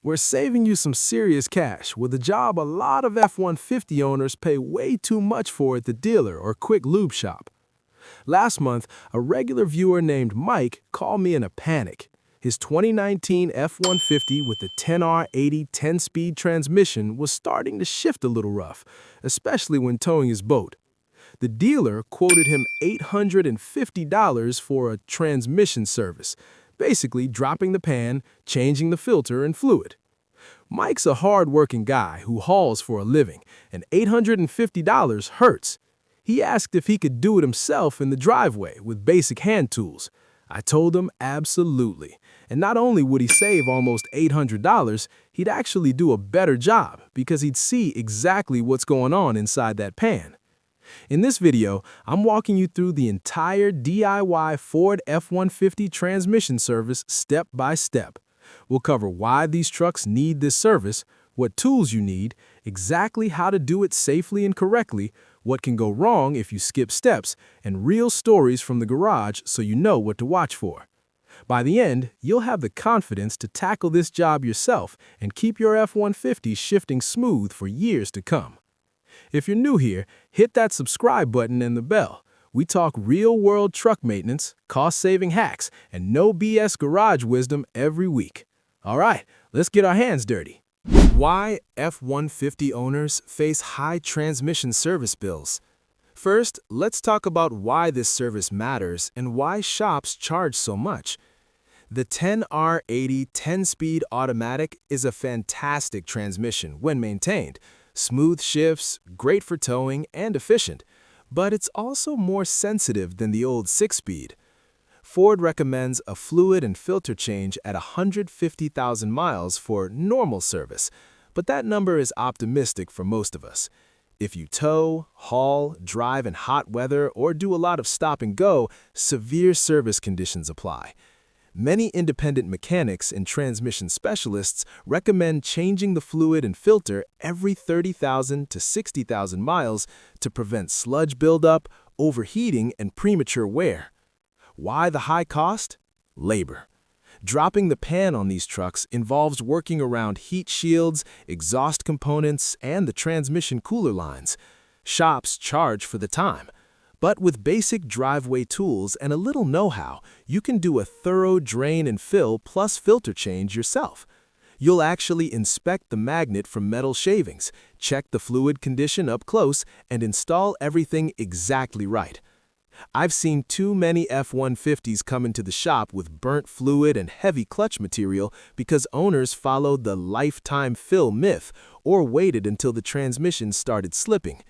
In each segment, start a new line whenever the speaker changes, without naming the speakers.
We're saving you some serious cash with a job a lot of F-150 owners pay way too much for at the dealer or quick lube shop. Last month, a regular viewer named Mike called me in a panic. His 2019 F-150 with the 10R80 10-speed transmission was starting to shift a little rough, especially when towing his boat. The dealer quoted him $850 for a transmission service, basically dropping the pan, changing the filter and fluid. Mike's a hard-working guy who hauls for a living, and $850 hurts. He asked if he could do it himself in the driveway with basic hand tools. I told him absolutely. And not only would he save almost $800, he'd actually do a better job because he'd see exactly what's going on inside that pan. In this video, I'm walking you through the entire DIY Ford F-150 transmission service step by step. We'll cover why these trucks need this service, what tools you need, exactly how to do it safely and correctly, what can go wrong if you skip steps, and real stories from the garage so you know what to watch for. By the end, you'll have the confidence to tackle this job yourself and keep your F-150 shifting smooth for years to come. If you're new here, hit that subscribe button and the bell. We talk real-world truck maintenance, cost-saving hacks, and no BS garage wisdom every week. All right, let's get our hands dirty. Why F-150 owners face high transmission service bills. First, let's talk about why this service matters and why shops charge so much. The 10R80 10-speed automatic is a fantastic transmission when maintained. Smooth shifts, great for towing, and efficient. But it's also more sensitive than the old 6-speed. Ford recommends a fluid and filter change at 150,000 miles for normal service, but that number is optimistic for most of us. If you tow, haul, drive in hot weather, or do a lot of stop and go, severe service conditions apply. Many independent mechanics and transmission specialists recommend changing the fluid and filter every 30,000 to 60,000 miles to prevent sludge buildup, overheating, and premature wear. Why the high cost? Labor. Dropping the pan on these trucks involves working around heat shields, exhaust components, and the transmission cooler lines. Shops charge for the time. But with basic driveway tools and a little know-how, you can do a thorough drain and fill plus filter change yourself. You'll actually inspect the magnet from metal shavings, check the fluid condition up close, and install everything exactly right. I've seen too many F-150s come into the shop with burnt fluid and heavy clutch material because owners followed the lifetime fill myth or waited until the transmission started slipping.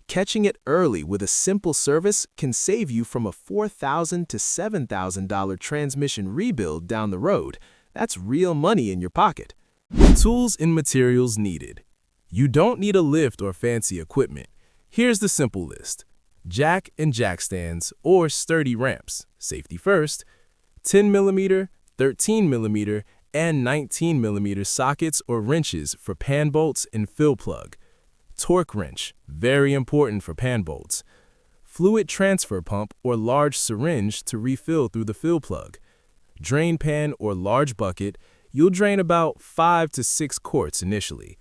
Catching it early with a simple service can save you from a $4,000 to $7,000 transmission rebuild down the road. That's real money in your pocket. Tools and materials needed. You don't need a lift or fancy equipment. Here's the simple list. Jack and jack stands or sturdy ramps, safety first, 10mm, 13mm, and 19mm sockets or wrenches for pan bolts and fill plug. Torque wrench, very important for pan bolts. Fluid transfer pump or large syringe to refill through the fill plug. Drain pan or large bucket, you'll drain about 5 to 6 quarts initially.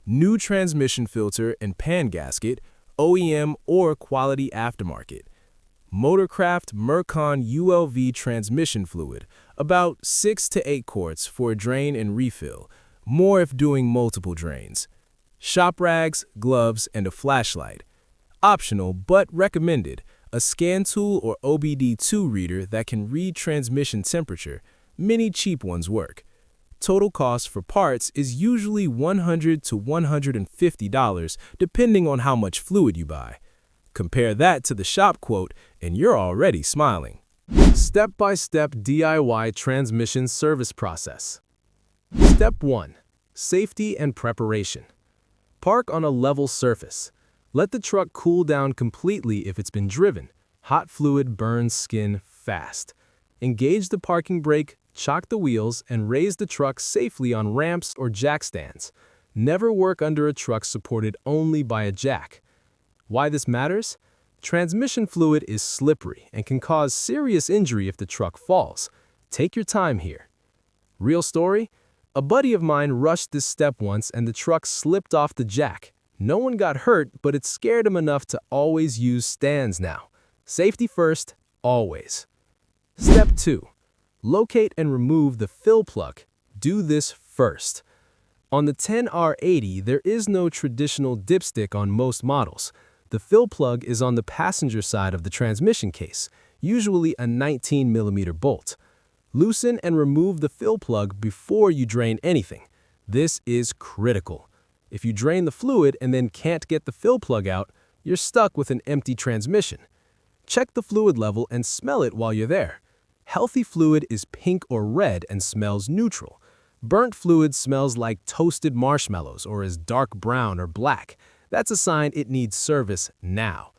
New transmission filter and pan gasket, OEM or quality aftermarket. Motorcraft Mercon ULV transmission fluid, about 6 to 8 quarts for a drain and refill, more if doing multiple drains. Shop rags, gloves, and a flashlight. Optional but recommended, a scan tool or OBD2 reader that can read transmission temperature. Many cheap ones work. Total cost for parts is usually $100 to $150 depending on how much fluid you buy. Compare that to the shop quote and you're already smiling. Step-by-step DIY transmission service process. Step 1. Safety and preparation. Park on a level surface. Let the truck cool down completely if it's been driven. Hot fluid burns skin fast. Engage the parking brake, chock the wheels, and raise the truck safely on ramps or jack stands. Never work under a truck supported only by a jack. Why this matters? Transmission fluid is slippery and can cause serious injury if the truck falls. Take your time here. Real story? A buddy of mine rushed this step once and the truck slipped off the jack. No one got hurt, but it scared him enough to always use stands now. Safety first, always. Step 2. Locate and remove the fill plug. Do this first. On the 10R80, there is no traditional dipstick on most models. The fill plug is on the passenger side of the transmission case, usually a 19mm bolt. Loosen and remove the fill plug before you drain anything. This is critical. If you drain the fluid and then can't get the fill plug out, you're stuck with an empty transmission. Check the fluid level and smell it while you're there. Healthy fluid is pink or red and smells neutral. Burnt fluid smells like toasted marshmallows or is dark brown or black. That's a sign it needs service now.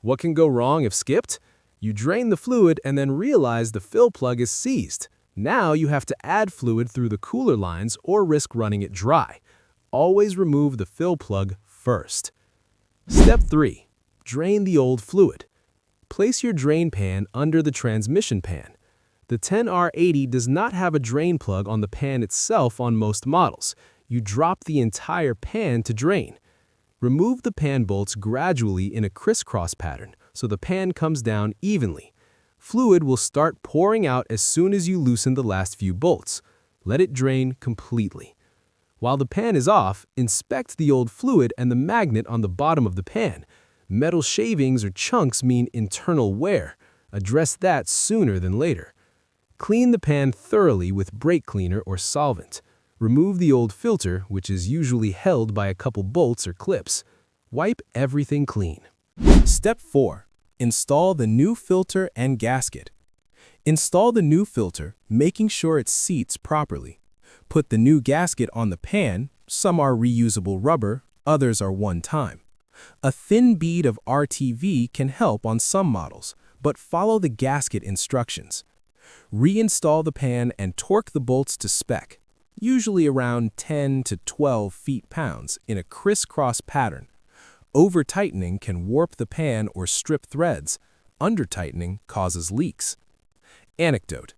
What can go wrong if skipped? You drain the fluid and then realize the fill plug is seized. Now you have to add fluid through the cooler lines or risk running it dry. Always remove the fill plug first. Step 3. Drain the old fluid. Place your drain pan under the transmission pan. The 10R80 does not have a drain plug on the pan itself on most models. You drop the entire pan to drain. Remove the pan bolts gradually in a crisscross pattern so the pan comes down evenly. Fluid will start pouring out as soon as you loosen the last few bolts. Let it drain completely. While the pan is off, inspect the old fluid and the magnet on the bottom of the pan. Metal shavings or chunks mean internal wear. Address that sooner than later. Clean the pan thoroughly with brake cleaner or solvent. Remove the old filter, which is usually held by a couple bolts or clips. Wipe everything clean.
Step 4. Install the new filter and gasket. Install the new filter, making sure it seats properly. Put the new gasket on the pan. Some are reusable rubber, others are one-time. A thin bead of RTV can help on some models, but follow the gasket instructions. Reinstall the pan and torque the bolts to spec, usually around 10 to 12 feet-pounds in a crisscross pattern. Over-tightening can warp the pan or strip threads. Under-tightening causes leaks. Anecdote.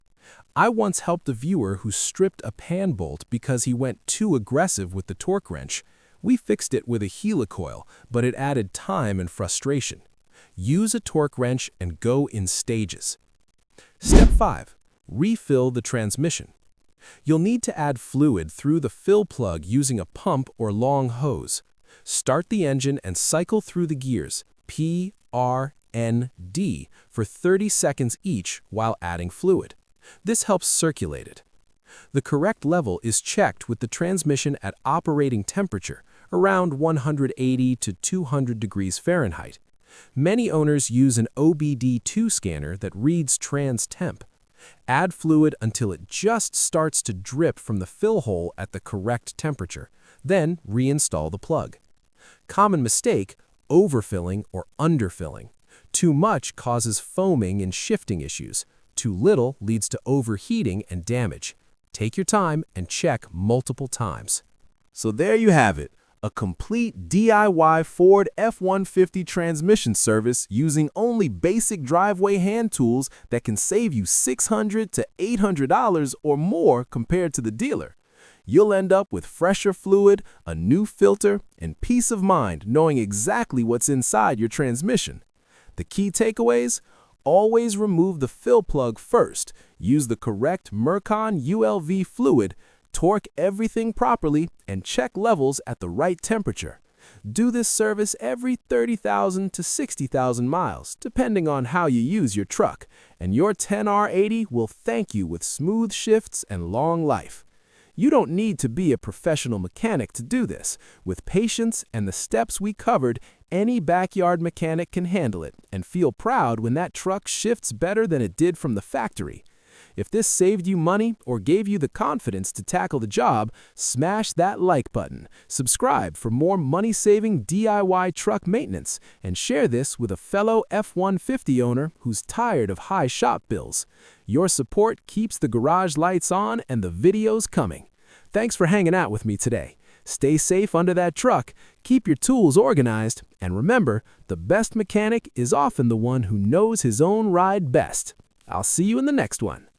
I once helped a viewer who stripped a pan bolt because he went too aggressive with the torque wrench. We fixed it with a helicoil, but it added time and frustration. Use a torque wrench and go in stages. Step 5. Refill the transmission. You'll need to add fluid through the fill plug using a pump or long hose. Start the engine and cycle through the gears, P, R, N, D, for 30 seconds each while adding fluid. This helps circulate it. The correct level is checked with the transmission at operating temperature, around 180 to 200 degrees Fahrenheit. Many owners use an OBD2 scanner that reads trans temp. Add fluid until it just starts to drip from the fill hole at the correct temperature. Then reinstall the plug. Common mistake, overfilling or underfilling. Too much causes foaming and shifting issues. Too little leads to overheating and damage. Take your time and check multiple times.
So there you have it, a complete DIY Ford F-150 transmission service using only basic driveway hand tools that can save you $600 to $800 or more compared to the dealer. You'll end up with fresher fluid, a new filter, and peace of mind knowing exactly what's inside your transmission. The key takeaways? Always remove the fill plug first, use the correct Mercon ULV fluid, torque everything properly, and check levels at the right temperature. Do this service every 30,000 to 60,000 miles, depending on how you use your truck, and your 10R80 will thank you with smooth shifts and long life. You don't need to be a professional mechanic to do this. With patience and the steps we covered, any backyard mechanic can handle it and feel proud when that truck shifts better than it did from the factory. If this saved you money or gave you the confidence to tackle the job, smash that like button, subscribe for more money-saving DIY truck maintenance, and share this with a fellow F-150 owner who's tired of high shop bills. Your support keeps the garage lights on and the videos coming. Thanks for hanging out with me today. Stay safe under that truck, keep your tools organized, and remember, the best mechanic is often the one who knows his own ride best. I'll see you in the next one.